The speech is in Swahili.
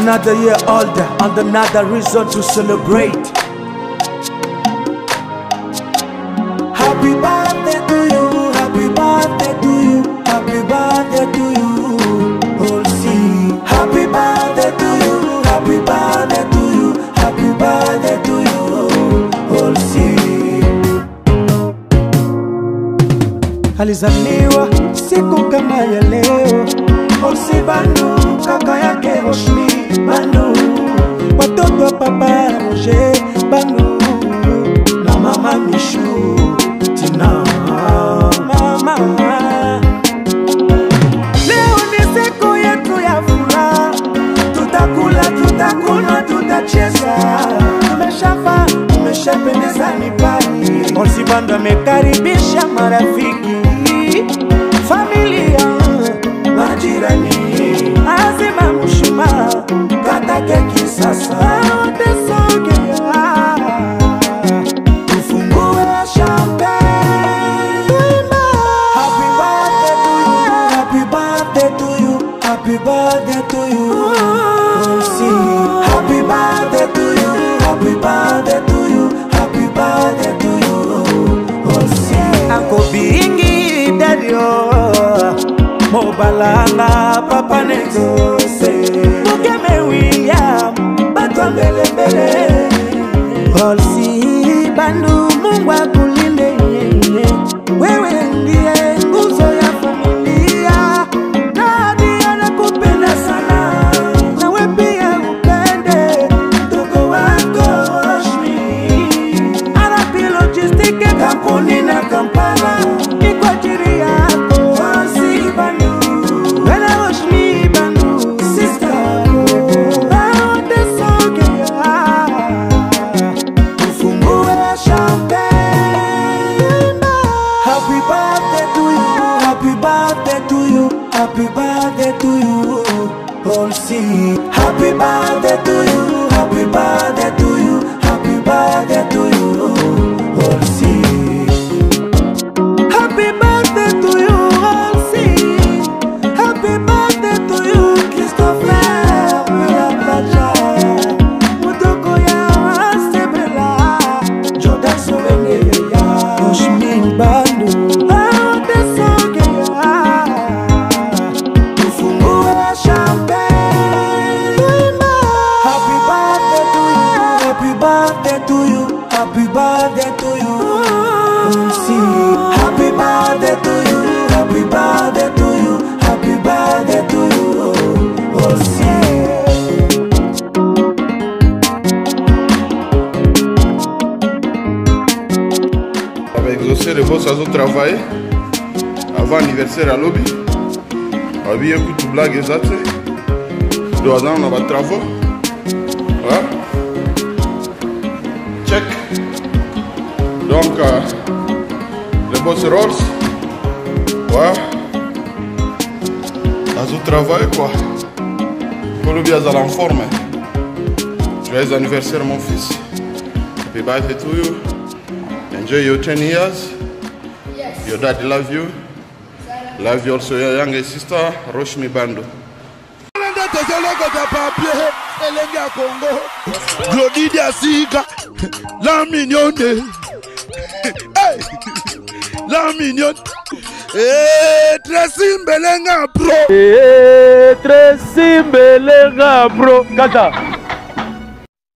Another year older and another reason to celebrate. Happy birthday to you, happy birthday to you, happy birthday to you, Olsi. Happy birthday to you, happy birthday to you, happy birthday to you, Olsi. Alizaliwa siku kama ya leo, Olsi Bandu, kaka yake Roshmi Bandu, watoto wa papa Roger Bandu na mama Mishu Tina. Mama, leo ni siku yetu ya furaha, tutakula, tutakunywa, tutacheza. Tumeshafa, tumeshapendeza nyumbani. Olsi Bandu amekaribisha marafiki, familia, majirani. Azima mshumaa, kata keki sasa, wote sogea, tufungue champagne. Happy birthday to you, happy birthday to you, happy birthday to you, Olsi. Happy birthday to you, happy birthday to you, happy birthday to you, Olsi. Ako bingi dadio Mobalanga papa negose Mugeme William Batwa mbele mbele. Olsi Bandu Mungu akulinde, wewe ndiye nguzo ya familia. Nani anakupenda sana, nawe pia upende mdogo wako Roshmi. Arabi Logistic kampuni na Kampala ni kwa ajili yako Olsi Bandu. Wena Roshmi Bandu sister, wote sogea, tufungue champagne. Happy birthday to you, happy birthday to you, happy birthday to you, Olsi. Happy birthday to you, happy birthday to you, happy birthday to you, Olsi. Happy birthday to you, Olsi. Happy birthday to you, Christopher Mulapacha. Mutoko ya Sebela, Jordan Sowenge ya Roshmi Bandu. Wote sogea, tufungue champagne. Happy birthday to you, happy birthday to you, happy birthday to you, Olsi. Happy birthday to you, happy birthday to you, happy birthday to you, Olsi. Avec exaucé le boss à son travail avant l'anniversaire à lobby. Abi un coup de blague exact. Doit dans nos travaux. Voilà. Check. Donc le boss Rolls. Ouais. À son travail quoi. Pour le bien à l'enforme. Joyeux anniversaire mon fils. Happy birthday to you. Enjoy your 10 years. Yes. Your dad love you. Love you also your younger sister, Roshmi Bandu. Glodidia Sika, la mignonne. Hey, la mignonne. Tracy Mbelenga bro. Tracy Mbelenga bro. Kata.